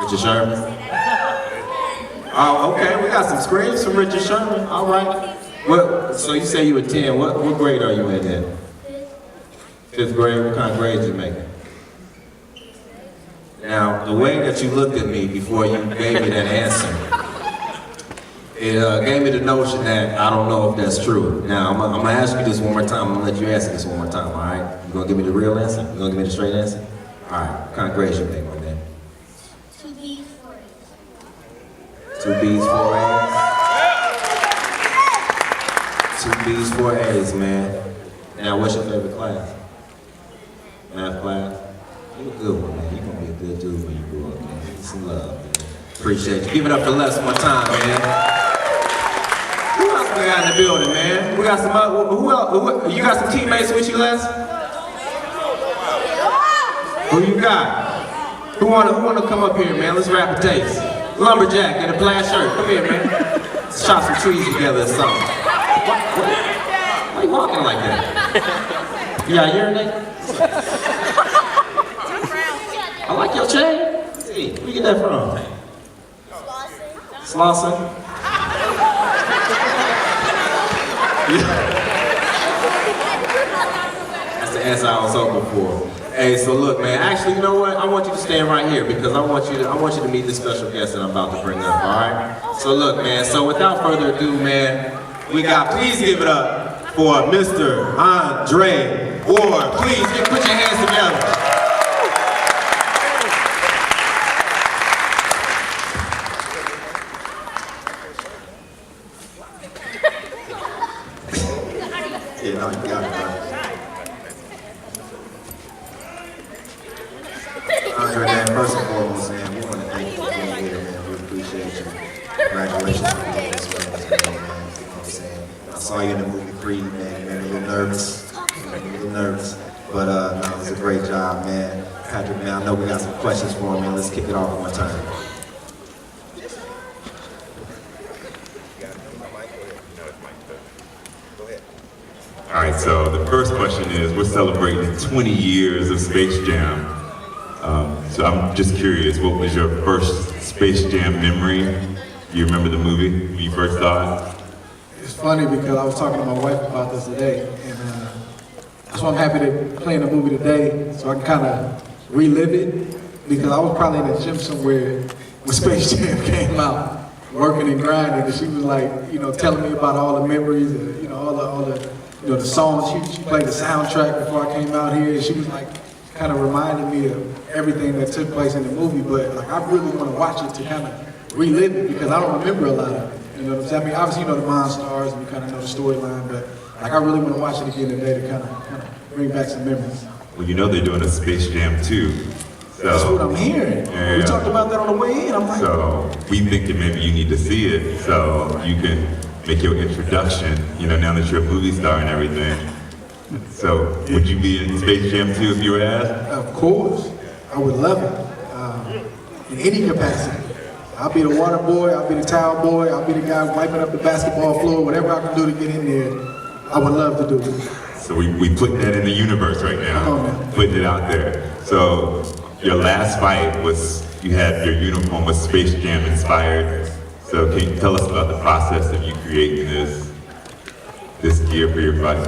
Richard Sherman? Oh, okay, we got some screams from Richard Sherman. All right. What? So you say you were 10. What grade are you in then? Fifth grade. What kind of grades you making? Now, the way that you looked at me before you gave me that answer, it gave me the notion that I don't know if that's true. Now, I'm gonna ask you this one more time. I'm gonna let you answer this one more time, all right? You gonna give me the real answer? You gonna give me the straight answer? All right, what kind of grades you make on that? 2 B's, 4 A's. 2 B's, 4 A's? 2 B's, 4 A's, man. Now, what's your favorite class? Math class? You're a good one, man. You're gonna be a good dude when you grow up, man. Give me some love, man. Appreciate you. Give it up for Les one more time, man. Who else we got in the building, man? We got some who else? You got some teammates with you, Les? Who you got? Who wanna come up here, man? Let's rap a taste. Lumberjack in a plaid shirt. Come here, man. Let's chop some trees together or something. Why you walking like that? You got urinate? I like your chain. Hey, where you get that from? Slauson. That's the answer I was hoping for. Hey, so look, man. Actually, you know what? I want you to stand right here because I want you to meet this special guest that I'm about to bring up. All right? So look, man. So without further ado, man, please give it up for Mr. Andre Ward. Please put your hands together. Yeah, no, you got it, bro. Andre, man, first and foremost, man, we want to thank you for being here, man. We appreciate you. Congratulations on being this man. You know what I'm saying? I saw you in the movie Creed, man. You were a little nervous. But no, it was a great job, man. Patrick, man, I know we got some questions for him, man. Let's kick it off one more time. All right, so the first question is, we're celebrating 20 years of Space Jam. So I'm just curious, what was your first Space Jam memory? Do you remember the movie when you first saw it? It's funny because I was talking to my wife about this today, and that's why I'm happy to play in the movie today, so I can kind of relive it, because I was probably in a gym somewhere when Space Jam came out, working and grinding, and she was like, you know, telling me about all the memories, and, you know, all the songs. She played the soundtrack before I came out here, and she was like, kind of reminded me of everything that took place in the movie, but like I really want to watch it to kind of relive it, because I don't remember a lot of it. You know what I'm saying? I mean, obviously you know the Monstars and you kind of know the storyline, but like I really want to watch it again today to kind of bring back some memories. Well, you know they're doing a Space Jam 2. So, that's what I'm hearing. Yeah. We talked about that on the way in. I'm like, so we thinking maybe you need to see it so you can make your introduction, you know, now that you're a movie star and everything. So would you be in Space Jam 2 if you were asked? of course, I would love it in any capacity. I'll be the water boy, I'll be the towel boy, I'll be the guy wiping up the basketball floor, whatever I can do to get in there, I would love to do it. So we put that in the universe right now, Come on, man. putting it out there. So your last fight was, you had your uniform was Space Jam inspired. So can you tell us about the process of you creating this gear for your fight?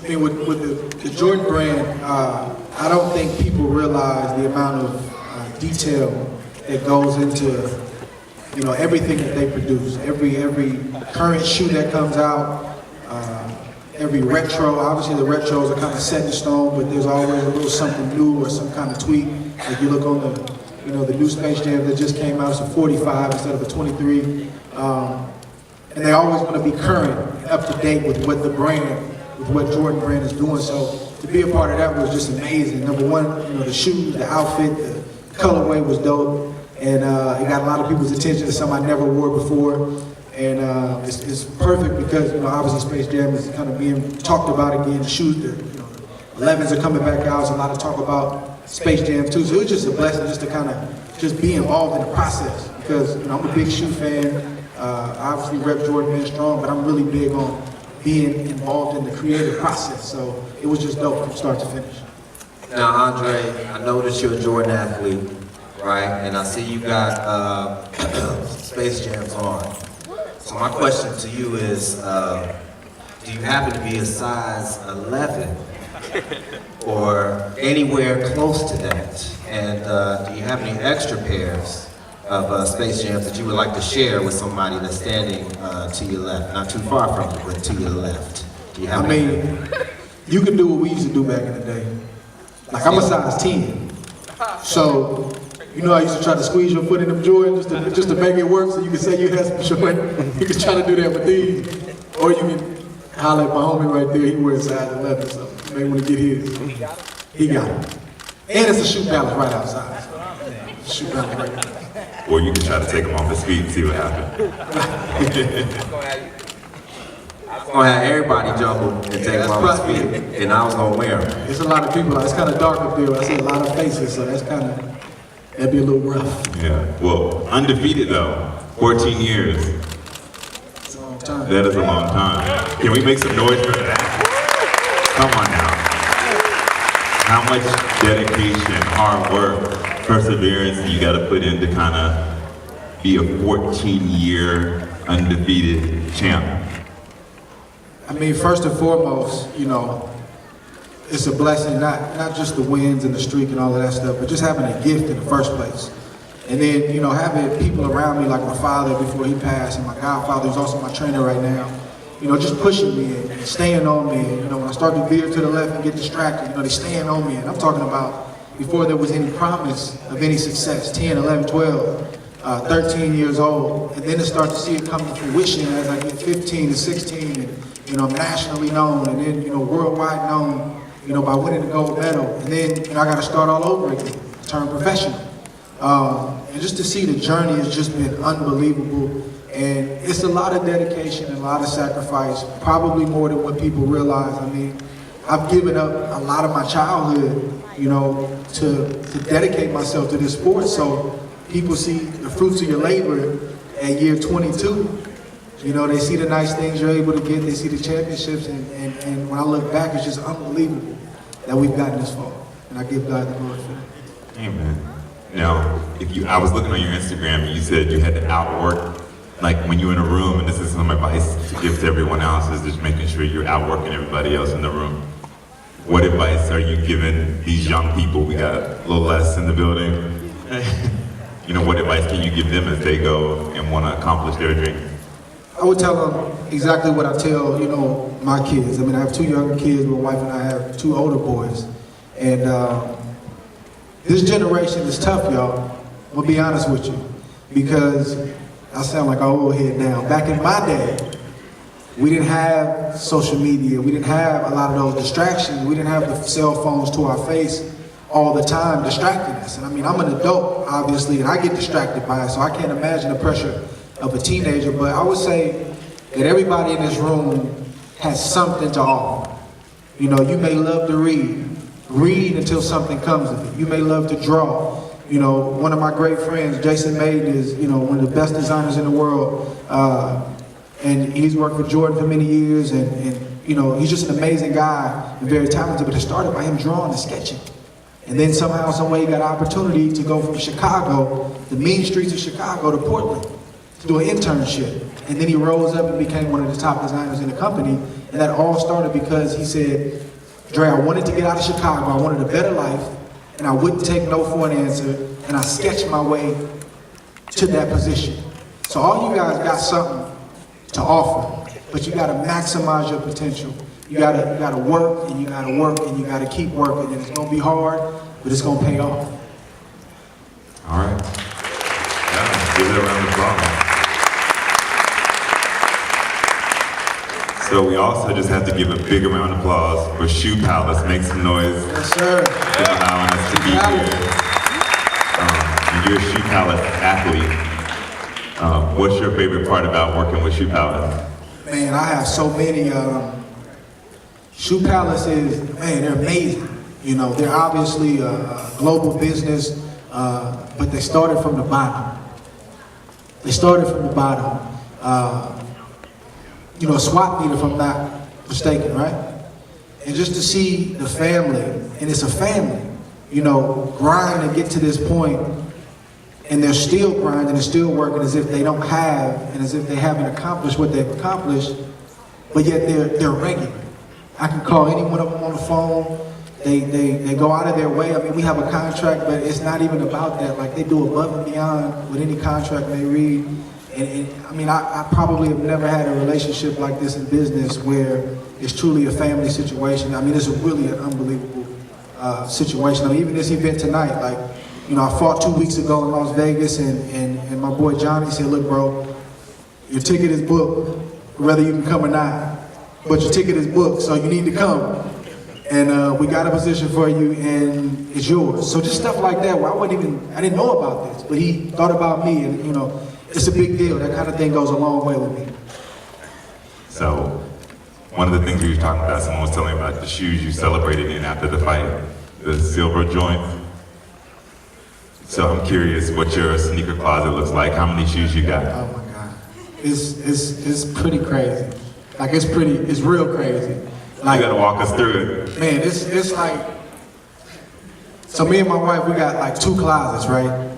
I mean, with the Jordan brand, I don't think people realize the amount of detail that goes into, you know, everything that they produce. Every current shoe that comes out, every retro. Obviously, the retros are kind of set in stone, but there's always a little something new or some kind of tweak. Like you look on the, you know, the new Space Jam that just came out, it's a 45 instead of a 23. And they always want to be current and up to date with what the brand, with what Jordan brand is doing. So to be a part of that was just amazing. Number one, you know, the shoes, the outfit, the colorway was dope. And it got a lot of people's attention. It's something I never wore before. And it's perfect because, you know, obviously Space Jam is kind of being talked about again. The shoes, you know, 11s are coming back out. There's a lot of talk about Space Jam too. So it was just a blessing just to kind of just be involved in the process. Because, you know, I'm a big shoe fan. Obviously rep Jordan being strong, but I'm really big on being involved in the creative process. So it was just dope from start to finish. Now, Andre, I know that you're a Jordan athlete, right? And I see you got Space Jams on. So my question to you is, do you happen to be a size 11 or anywhere close to that? And do you have any extra pairs of Space Jams that you would like to share with somebody that's standing to your left, not too far from you, but to your left? Do you have You can do what we used to do back in the day. Like, I'm a size 10. So, you know, I used to try to squeeze your foot in them Jordans just to make it work so you can say you had some Jordan. You can try to do that with these. Or you can holler at my homie right there, he wears size 11, so you may want to get his. He got it. And it's a shoe balance right outside. So, shoe balance right there. Or you can try to take him off his feet and see what happens. I'm gonna have everybody jumble and take them off his feet, and I was gonna wear them. There's a lot of people, it's kind of dark up there, I see a lot of faces, so that'd be a little rough. Yeah, well, undefeated though, 14 years. It's a long time. That is a long time. Can we make some noise for that? Come on now. How much dedication, hard work, perseverance you gotta put in to kind of be a 14-year undefeated champ? I mean, first and foremost, you know, it's a blessing, not just the wins and the streak and all of that stuff, but just having a gift in the first place. And then, you know, having people around me like my father before he passed and my godfather, who's also my trainer right now, you know, just pushing me and staying on me. And, you know, when I start to veer to the left and get distracted, you know, they staying on me. And I'm talking about before there was any promise of any success, 10, 11, 12, 13 years old. And then to start to see it come to fruition as I get 15 and 16 and, you know, I'm nationally known and then, you know, worldwide known, you know, by winning the gold medal. And then, you know, I got to start all over again, turn professional. And just to see the journey has just been unbelievable. And it's a lot of dedication and a lot of sacrifice, probably more than what people realize. I mean, I've given up a lot of my childhood, you know, to dedicate myself to this sport. So people see the fruits of your labor at year 22. You know, they see the nice things you're able to get, they see the championships, and when I look back, it's just unbelievable that we've gotten this far. And I give God the glory for that. Amen. Now, I was looking on your Instagram and you said you had to outwork, like when you're in a room, and this is some advice to give to everyone else, is just making sure you're outworking everybody else in the room. What advice are you giving these young people? We got a little less in the building. You know, what advice can you give them as they go and want to accomplish their dreams? I would tell them exactly what I tell, you know, my kids. I mean, I have 2 younger kids, my wife and I have 2 older boys. And this generation is tough, y'all. I'm gonna be honest with you. Because I sound like an old head now. Back in my day, we didn't have social media. We didn't have a lot of those distractions. We didn't have the cell phones to our face all the time distracting us. And I mean, I'm an adult, obviously, and I get distracted by it, so I can't imagine the pressure of a teenager. But I would say that everybody in this room has something to offer. You know, you may love to read until something comes of it. You may love to draw. You know, one of my great friends, Jason Maiden, is, you know, one of the best designers in the world. And he's worked for Jordan for many years, and you know, he's just an amazing guy and very talented, but it started by him drawing and sketching. And then somehow, some way, he got an opportunity to go from Chicago, the mean streets of Chicago, to Portland to do an internship. And then he rose up and became one of the top designers in the company. And that all started because he said, Dre, I wanted to get out of Chicago, I wanted a better life, and I wouldn't take no for an answer, and I sketched my way to that position. So all you guys got something to offer, but you gotta maximize your potential. You gotta work, and you gotta work, and you gotta keep working, and it's gonna be hard, but it's gonna pay off. All right. Yeah, give it a round of applause. So we also just have to give a big round of applause for Shoe Palace. Make some noise. Yes, sir. For allowing us to be here. And you're a Shoe Palace athlete. What's your favorite part about working with Shoe Palace? Man, I have so many. Shoe Palace is, man, they're amazing. You know, they're obviously a global business, but they started from the bottom. They started from the bottom. You know, a swap meet, if I'm not mistaken, right? And just to see the family, and it's a family, you know, grind and get to this point and they're still grinding and still working as if they don't have, and as if they haven't accomplished what they've accomplished, but yet they're regular. I can call any one of them on the phone. They go out of their way. I mean, we have a contract, but it's not even about that. Like, they do above and beyond with any contract they read. And I mean, I probably have never had a relationship like this in business where it's truly a family situation. I mean, it's really an unbelievable situation. I mean, even this event tonight, like, you know, I fought 2 weeks ago in Las Vegas, and my boy Johnny said, look, bro, your ticket is booked, whether you can come or not, but your ticket is booked, so you need to come. And we got a position for you, and it's yours. So just stuff like that, where I didn't know about this, but he thought about me, and you know, it's a big deal. That kind of thing goes a long way with me. So, one of the things we were talking about, someone was telling me about the shoes you celebrated in after the fight, the silver joints. So I'm curious what your sneaker closet looks like. How many shoes you got? Oh my God, it's pretty crazy. Like, it's real crazy. Like, You gotta walk us through it. man, it's like, so me and my wife, we got like 2 closets, right?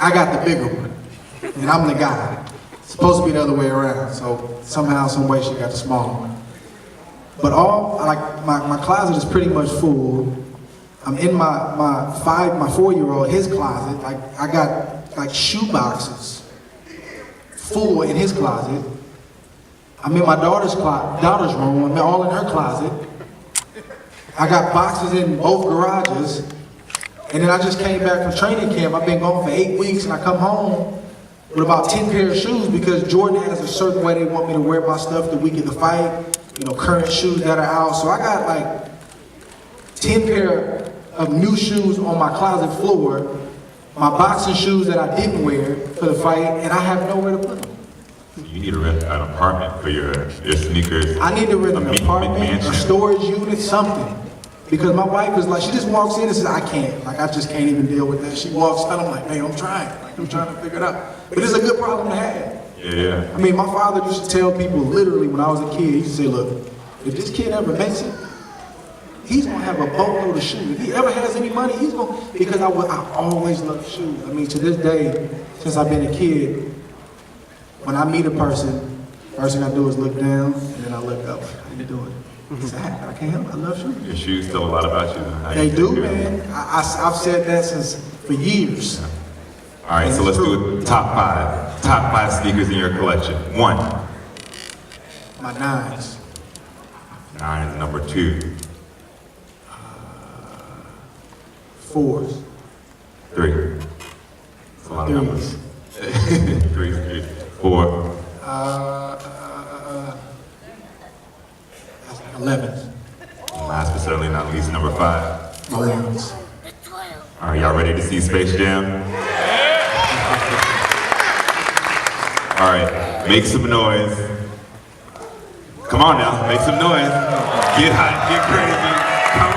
I got the bigger one, and I'm the guy. It's supposed to be the other way around, so somehow, some way, she got the smaller one. But my closet is pretty much full. I'm in my 4-year-old, his closet. Like, I got like shoe boxes full in his closet. I'm in my daughter's room. I'm all in her closet. I got boxes in both garages. And then I just came back from training camp. I've been gone for 8 weeks, and I come home with about 10 pair of shoes because Jordan has a certain way they want me to wear my stuff the week of the fight. You know, current shoes that are out. So I got like 10 pair of new shoes on my closet floor, my boxing shoes that I didn't wear for the fight, and I have nowhere to put them. You need to rent an apartment for your sneakers. I need to rent an apartment, mansion. a storage unit, something. Because my wife is like, she just walks in and says, I can't. Like, I just can't even deal with that. She walks in, I'm like, hey, I'm trying. Like, I'm trying to figure it out. But it's a good problem to have. Yeah. I mean, my father used to tell people literally when I was a kid, he used to say, look, if this kid ever makes it, he's gonna have a boatload of shoes. If he ever has any money, he's gonna, because I always loved shoes. I mean, to this day, since I've been a kid, when I meet a person, first thing I do is look down, and then I look up. How you doing? I can't help it. I love shoes. Your shoes tell a lot about you. How They you do, take care of man. them. I've said that for years. All right, so let's do it. Top 5 sneakers in your collection. 1. My 9s. 9 is number 2. 4s. 3. That's a lot of numbers. 3s. 3. 4. 11s. Last but certainly not least, number 5. 11s. All right, y'all ready to see Space Jam? All right, make some noise. Come on now, make some noise. Get hot, get crazy. Come